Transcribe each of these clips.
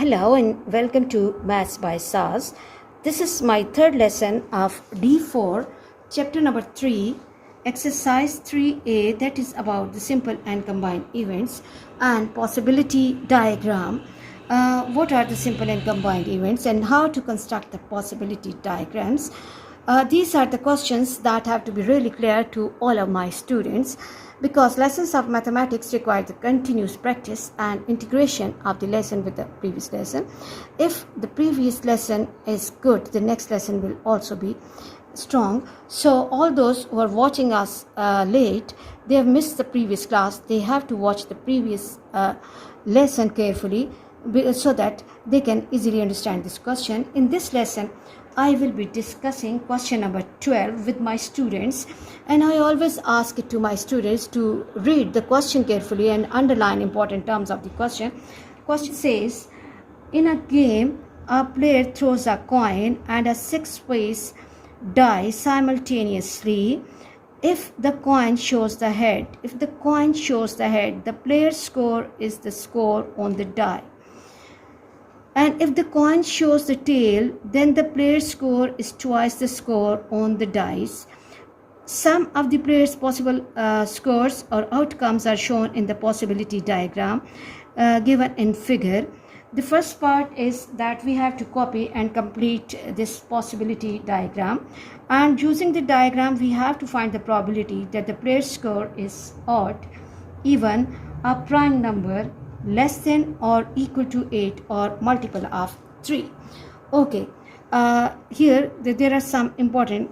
Hello and welcome to Maths by SAS. This is my third lesson of D4, chapter number 3, exercise 3A, that is about the simple and combined events and possibility diagram. What are the simple and combined events and how to construct the possibility diagrams? These are the questions that have to be really clear to all of my students, because lessons of mathematics require the continuous practice and integration of the lesson with the previous lesson. If the previous lesson is good, the next lesson will also be strong. So all those who are watching us late, they have missed the previous class. They have to watch the previous lesson carefully so that they can easily understand this question. In this lesson, I will be discussing question number 12 with my students, and I always ask it to my students to read the question carefully and underline important terms of the question. Question says, in a game, a player throws a coin and a 6-face die simultaneously. If the coin shows the head, the player's score is the score on the die. And if the coin shows the tail, then the player's score is twice the score on the dice. Some of the players' possible scores or outcomes are shown in the possibility diagram given in figure. The first part is that we have to copy and complete this possibility diagram. And using the diagram, we have to find the probability that the player's score is odd, even, a prime number, less than or equal to 8, or multiple of 3. Okay, here there are some important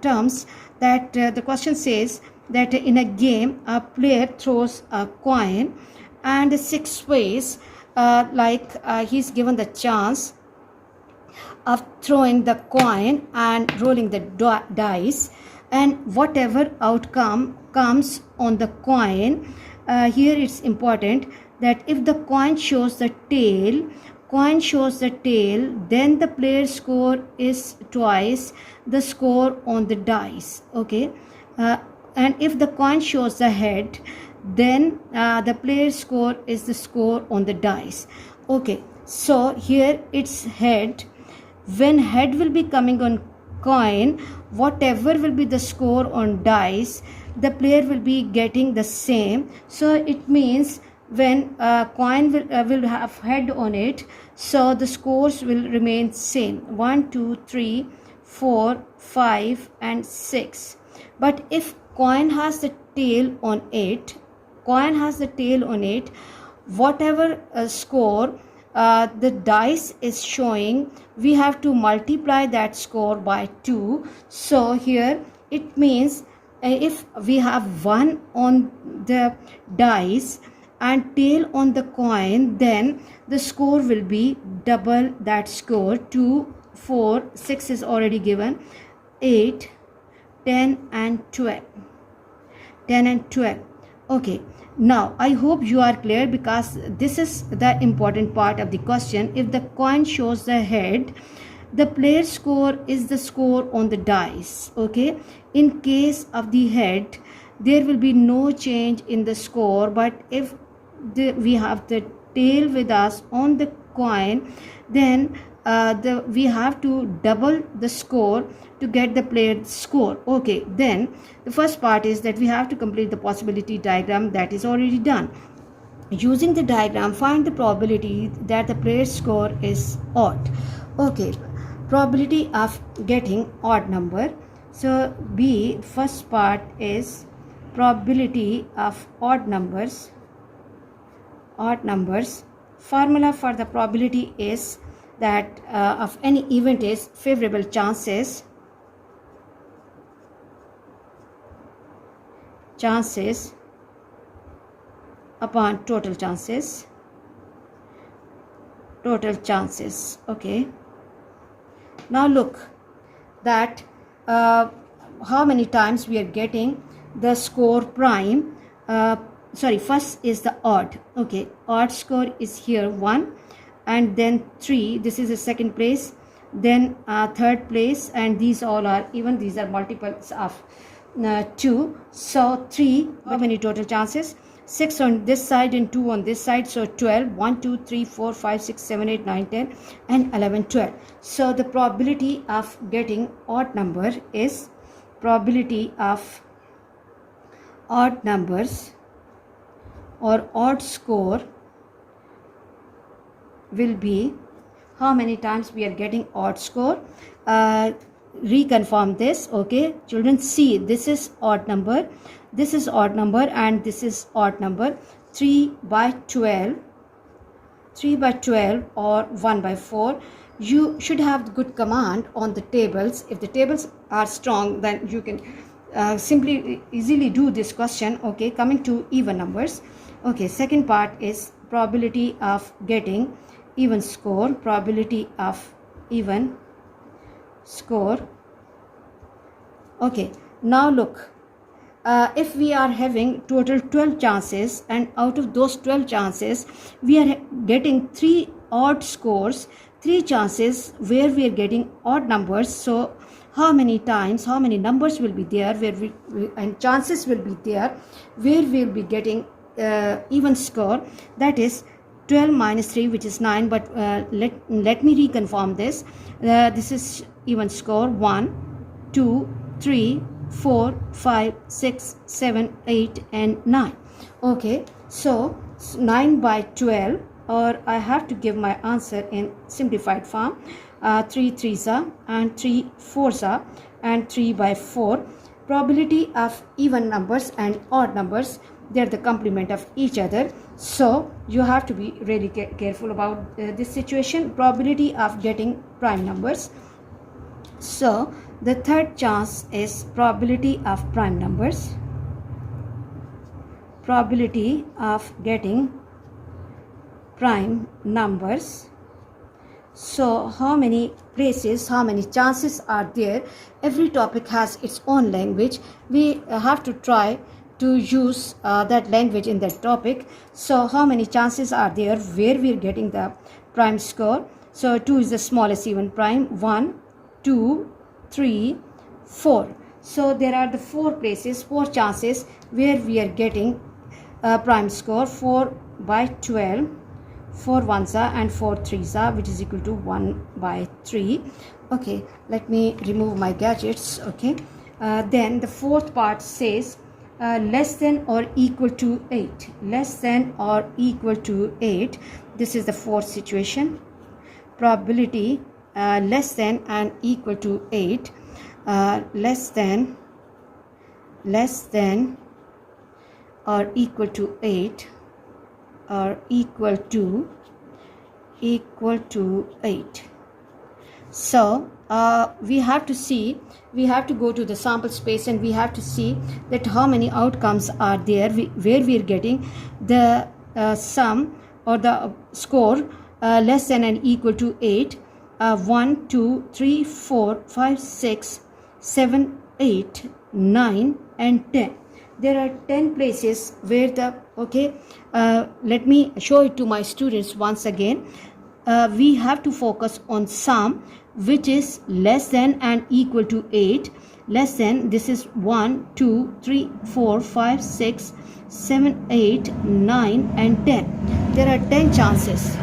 terms that the question says that in a game a player throws a coin and 6 ways, he's given the chance of throwing the coin and rolling the dice, and whatever outcome comes on the coin, here it's important that if the coin shows the tail, then the player's score is twice the score on the dice. Okay, and if the coin shows the head, then the player's score is the score on the dice. Okay, so here it's head. When head will be coming on coin, whatever will be the score on dice, the player will be getting the same. So it means when a coin will have head on it, so the scores will remain same, 1, 2, 3, 4, 5 and 6. But if coin has the tail on it, whatever score the dice is showing, we have to multiply that score by 2. So here it means if we have 1 on the dice and tail on the coin, then the score will be double that score. 2, 4, 6 is already given, 8, 10 and 12. Okay, now I hope you are clear, because this is the important part of the question. If the coin shows the head, the player's score is the score on the dice. Okay, in case of the head, there will be no change in the score, but if we have the tail with us on the coin, then we have to double the score to get the player's score. Okay, then the first part is that we have to complete the possibility diagram. That is already done. Using the diagram, find the probability that the player's score is odd. Okay, probability of getting odd number. So B, first part is probability of odd numbers. Formula for the probability is that of any event is favorable chances upon total chances. Okay, now look that how many times we are getting the score prime. First is the odd. Okay, odd score is here 1, and then 3, this is the second place, then third place, and these all are even, these are multiples of 2. So 3, how many total chances? 6 on this side and 2 on this side, so 12. 1 2 3 4 5 6 7 8 9 10 and 11 12. So the probability of getting odd number is probability of odd numbers or odd score will be how many times we are getting odd score. Reconfirm this. Okay children, see, this is odd number, this is odd number, and this is odd number. 3 by 12 or 1 by 4. You should have good command on the tables. If the tables are strong, then you can simply easily do this question. Okay, coming to even numbers. Okay, second part is probability of getting even score. Probability of even score. Okay, now look, if we are having total 12 chances, and out of those 12 chances we are getting 3 odd scores, 3 chances where we are getting odd numbers. So how many times, how many numbers will be there where we and chances will be there where we will be getting even score? That is 12 minus 3, which is 9. But let me reconfirm this. This is even score. 1 2 3 4 5 6 7 8 and 9. Okay, so 9 by 12, or I have to give my answer in simplified form. 3 3s are and 3 4s are and 3 by 4. Probability of even numbers and odd numbers, they are the complement of each other. So you have to be really careful about this situation. Probability of getting prime numbers. So the third chance is probability of prime numbers. Probability of getting prime numbers. So how many places, how many chances are there? Every topic has its own language. We have to try to use that language in that topic. So how many chances are there where we are getting the prime score? So 2 is the smallest even prime. 1 2 3 4. So there are the 4 places, 4 chances where we are getting prime score. 4 by 12, 4 1s are and 4 3s are, which is equal to 1 by 3. Okay, let me remove my gadgets. Okay, then the fourth part says less than or equal to 8. Less than or equal to 8. This is the fourth situation. Probability less than and equal to 8. Less than or equal to 8, or equal to 8. So we have to see, we have to go to the sample space and we have to see that how many outcomes are there where we are getting the sum or the score less than and equal to 8. 1 2 3 4 5 6 7 8 9 and 10. There are 10 places where the let me show it to my students once again. We have to focus on sum which is less than and equal to 8. Less than, this is 1 2 3 4 5 6 7 8 9 and 10. There are 10 chances.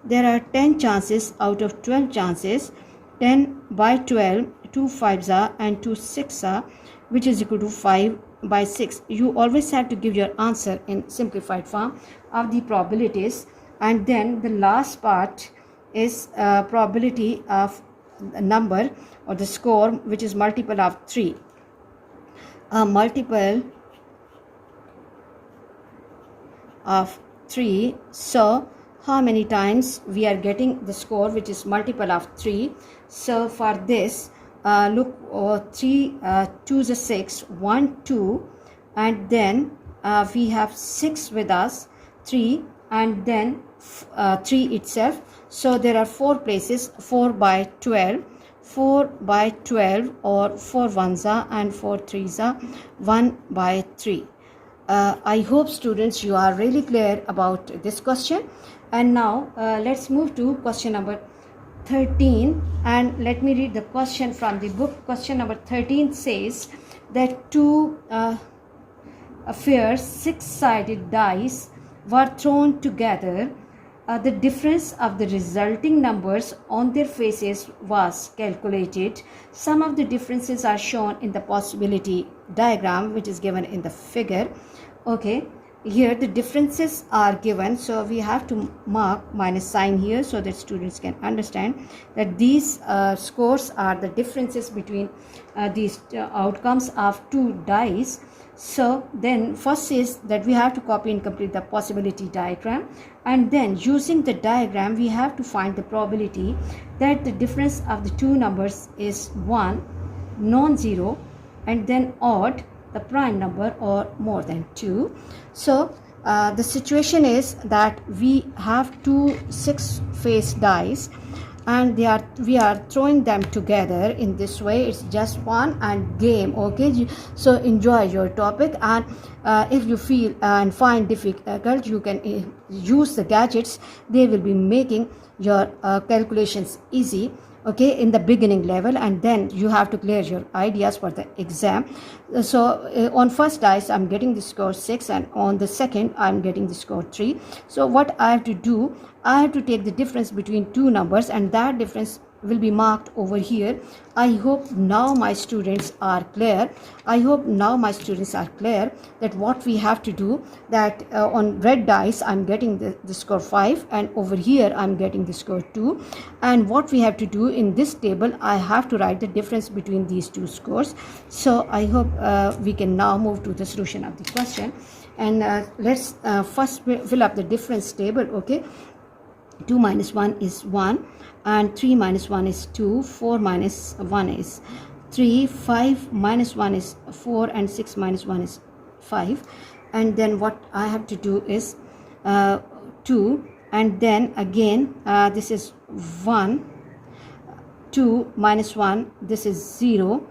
There are 10 chances out of 12 chances. 10 by 12, 2 5s are and 2 6s are, which is equal to 5 by 6. You always have to give your answer in simplified form of the probabilities. And then the last part is probability of the number or the score, which is multiple of 3. Multiple of 3. So how many times we are getting the score which is multiple of 3? So for this, look, 3 2 is a 6, 1 2, and then we have 6 with us, 3, and then 3 itself. So there are 4 places. 4 by 12, 4 by 12, or 4 1s are and 4 3s are, 1 by 3. I hope students you are really clear about this question. And now let's move to question number 13, and let me read the question from the book. Question number 13 says that two fair six-sided dice were thrown together, the difference of the resulting numbers on their faces was calculated. Some of the differences are shown in the possibility diagram, which is given in the figure. Okay, here the differences are given, so we have to mark minus sign here so that students can understand that these scores are the differences between these outcomes of two dice. So then first is that we have to copy and complete the possibility diagram, and then using the diagram we have to find the probability that the difference of the two numbers is 1, non-zero, and then odd, the prime number, or more than 2. So the situation is that we have two six-faced dice and we are throwing them together in this way. It's just fun and game. Okay, so enjoy your topic, and if you feel and find difficult, you can use the gadgets. They will be making your calculations easy, okay, in the beginning level, and then you have to clear your ideas for the exam. So on first dice I'm getting the score 6, and on the second I'm getting the score 3. So what I have to do, I have to take the difference between two numbers, and that difference will be marked over here. I hope now my students are clear. I hope now my students are clear that what we have to do, that on red dice I'm getting the score 5, and over here I'm getting the score 2, and what we have to do in this table, I have to write the difference between these two scores. So I hope we can now move to the solution of the question, and let's first fill up the difference table. Okay, 2 minus 1 is 1, and 3 minus 1 is 2, 4 minus 1 is 3, 5 minus 1 is 4, and 6 minus 1 is 5. And then what I have to do is 2, and then again this is 1, 2 minus 1, this is 0,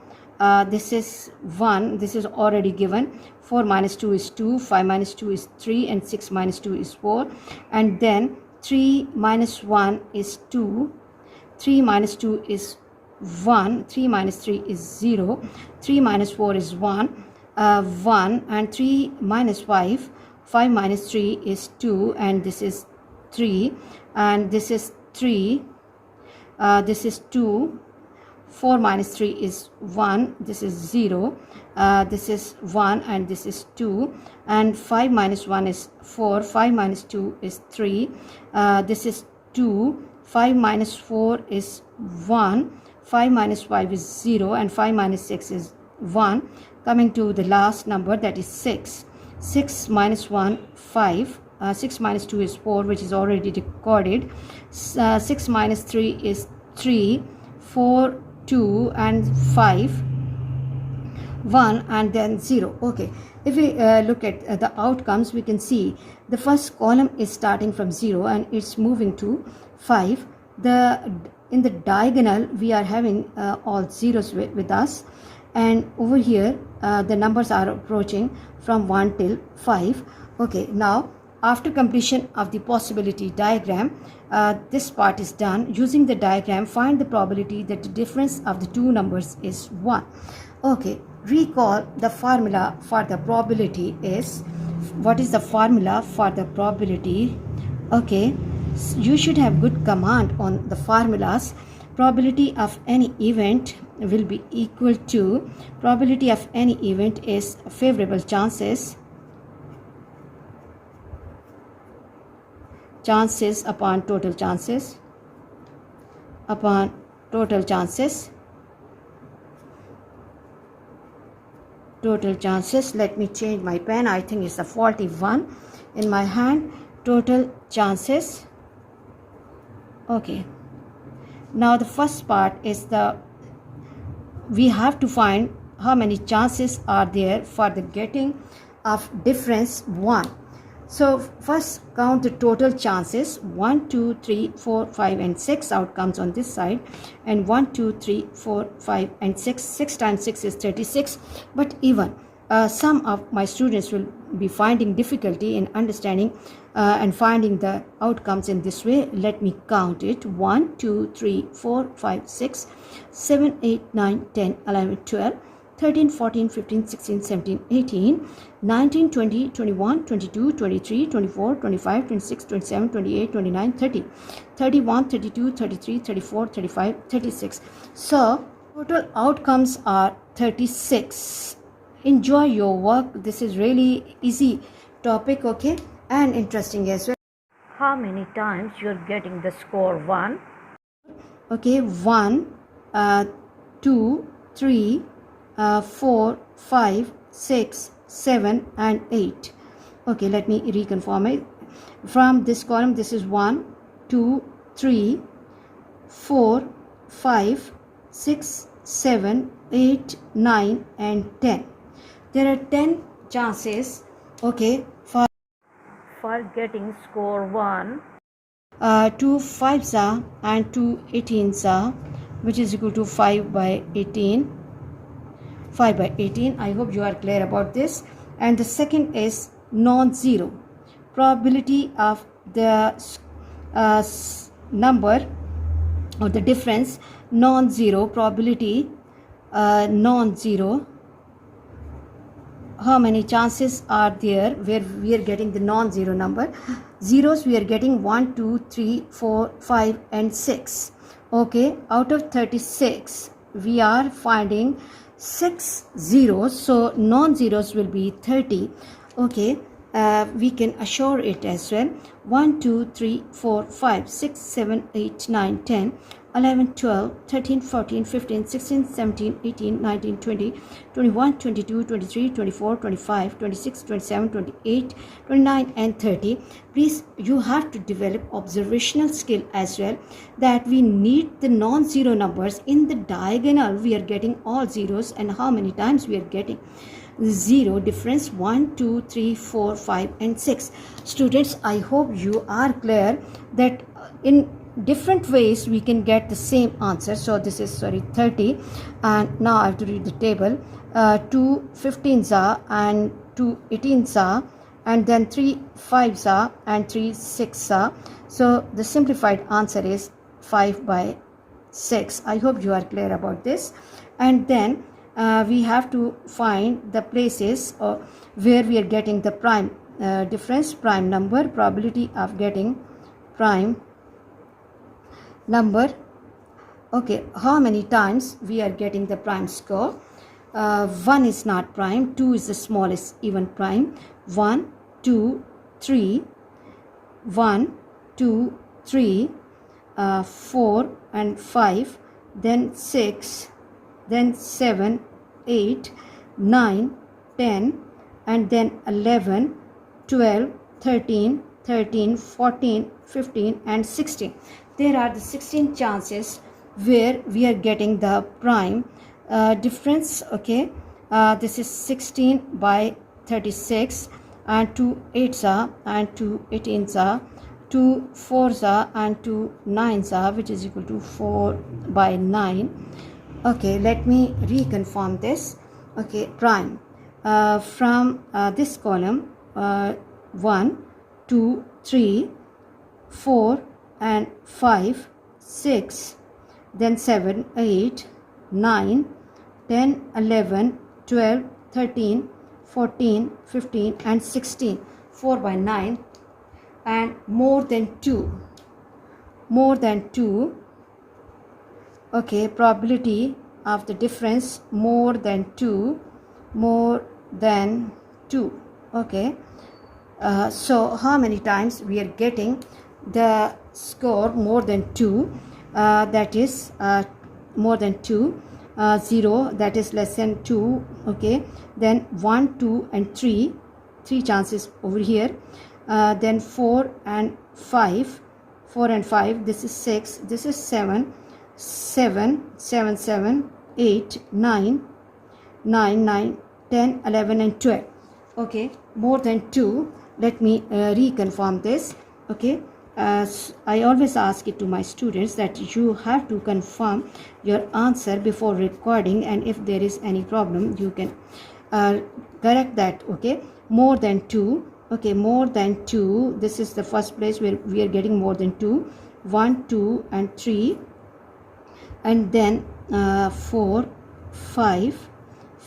this is 1, this is already given. 4 minus 2 is 2, 5 minus 2 is 3, and 6 minus 2 is 4. And then 3 minus 1 is 2, 3 minus 2 is 1, 3 minus 3 is 0, 3 minus 4 is 1, 1, and 3 minus 5, 5 minus 3 is 2, and this is 3, and this is 3, this is 2, 4 minus 3 is 1, this is 0, this is 1, and this is 2, and 5 minus 1 is 4, 5 minus 2 is 3, this is 2, 5 minus 4 is 1, 5 minus 5 is 0, and 5 minus 6 is 1. Coming to the last number, that is 6. 6 minus 1, 5. 6 minus 2 is 4, which is already recorded. 6 minus 3 is 3, 4, 2, and 5, 1, and then 0. Okay, if we look at the outcomes, we can see the first column is starting from 0 and it's moving to 5. In the diagonal we are having all zeros with us, and over here the numbers are approaching from 1 till 5. Okay, now after completion of the possibility diagram, this part is done. Using the diagram, find the probability that the difference of the two numbers is 1. Okay, recall the formula for the probability is, what is the formula for the probability? Okay, you should have good command on the formulas. Probability of any event will be equal to, probability of any event is favorable chances upon total chances total chances. Let me change my pen. I think it's a faulty one in my hand. Total chances. Okay, now the first part is we have to find how many chances are there for the getting of difference 1. So first count the total chances: 1, 2, 3, 4, 5, and 6 outcomes on this side, and 1, 2, 3, 4, 5, and 6. 6 times 6 is 36. But even some of my students will be finding difficulty in understanding and finding the outcomes in this way. Let me count it: 1, 2, 3, 4, 5, 6, 7, 8, 9, 10, 11, 12, 13, 14, 15, 16, 17, 18, 19, 20, 21, 22, 23, 24, 25, 26, 27, 28, 29, 30, 31, 32, 33, 34, 35, 36. So total outcomes are 36. Enjoy your work. This is really easy topic, okay, and interesting as well. How many times you're getting the score 1? Okay, 1, 2, 3, 4, 5, 6, 7 and 8. Okay, let me reconfirm it. From this column, this is 1, 2, 3, 4, 5, 6, 7, 8, 9 and 10. There are 10 chances, okay, for getting score 1. 2 5s are and 2 18s are, which is equal to 5 by 18. 5 by 18. I hope you are clear about this. And the second is non-zero. Probability of the number or the difference, non-zero, probability non-zero. How many chances are there where we are getting the non-zero number? Zeros we are getting 1, 2, 3, 4, 5 and 6. Okay, out of 36 we are finding 6 zeros, so non-zeros will be 30. Okay, we can assure it as well. 1, 2, 3, 4, 5, 6, 7, 8, 9, 10, 11, 12, 13, 14, 15, 16, 17, 18, 19, 20, 21, 22, 23, 24, 25, 26, 27, 28, 29 and 30. Please, you have to develop observational skill as well, that we need the non-zero numbers in the diagonal. We are getting all zeros, and how many times we are getting zero difference 1, 2, 3, 4, 5 and 6. Students, I hope you are clear that in different ways we can get the same answer. So this is 30, and now I have to read the table. 2 15s are and 2 18s are, and then 3 5s are and 3 6s are. So the simplified answer is 5 by 6. I hope you are clear about this. And then we have to find the places where we are getting the prime difference, prime number, probability of getting prime number. Okay, how many times we are getting the prime score? 1 is not prime, 2 is the smallest even prime. 1, 2, 3, 1, 2, 3, 4 and 5, then 6, then 7, 8, 9, 10, and then 11, 12, 13, 13, 14, 15 and 16. There are the 16 chances where we are getting the prime difference. Okay, this is 16 by 36, and 2 8s are and 2 18s are, 2 4s are and 2 9s are, which is equal to 4 by 9. Okay, let me reconfirm this. Okay, prime from this column, 1, 2, 3, 4 and 5, 6, then 7, 8, 9, 10, 11, 12, 13, 14, 15 and 16. 4 by 9 and more than 2. More than 2. Okay, probability of the difference more than 2. More than 2. Okay, so how many times we are getting the score more than 2? That is more than 2. 0, that is less than 2. Okay, then 1, 2 and 3 chances over here. Then 4 and 5, 4 and 5, this is 6, this is 7, 7, 7, 7, 8, 9, 9, 9, 10, 11 and 12. Okay, more than 2. Let me reconfirm this. Okay, I always ask it to my students that you have to confirm your answer before recording, and if there is any problem you can correct that. Okay, more than 2. Okay, more than 2, this is the first place where we are getting more than 2. 1, 2 and 3, and then 4, 5,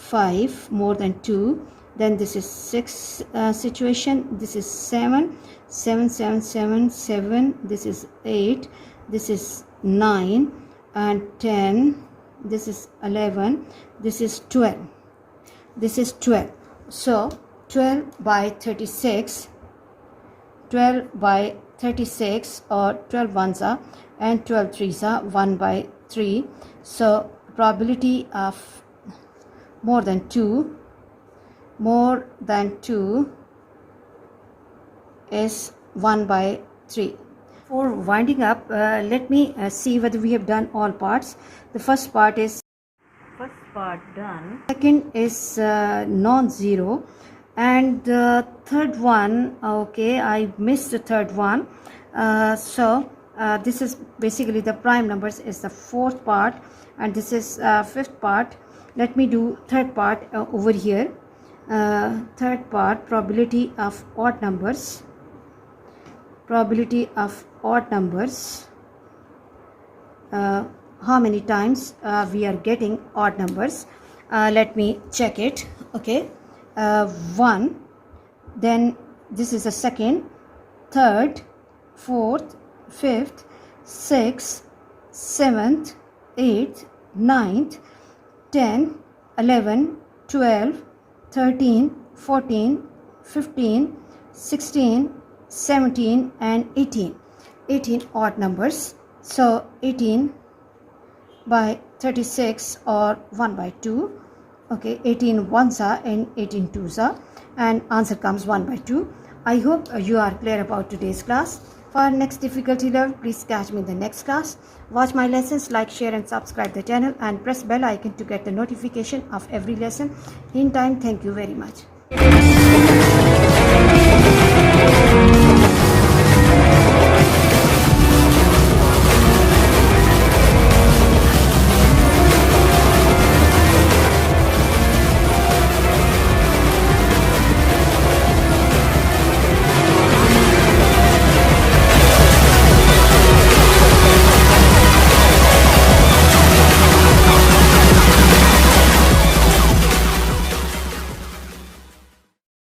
5 more than 2. Then this is 6 situation. This is 7, 7, 7, 7, 7. This is 8. This is 9 and 10. This is 11. This is 12. This is 12. So 12 by 36. 12 by 36 or 12 ones are and 12 threes are 1 by 3. So probability of more than 2 is 1 by 3. For winding up, let me see whether we have done all parts. The first part is done. Second is non-zero. And the third one, okay, I missed the third one. This is basically the prime numbers is the fourth part, and this is fifth part. Let me do third part over here. Third part, probability of odd numbers. Probability of odd numbers. How many times we are getting odd numbers? Let me check it. Okay. 1, then this is the second, third, fourth, fifth, sixth, seventh, eighth, ninth, 10, 11, 12, 13, 14, 15, 16, 17 and 18. 18 odd numbers. So 18 by 36 or 1 by 2. Okay, 18 ones are and 18 twos are, and answer comes 1 by 2. I hope you are clear about today's class. For next difficulty level, please catch me in the next class. Watch my lessons, like, share and subscribe the channel and press bell icon to get the notification of every lesson in time. Thank you very much.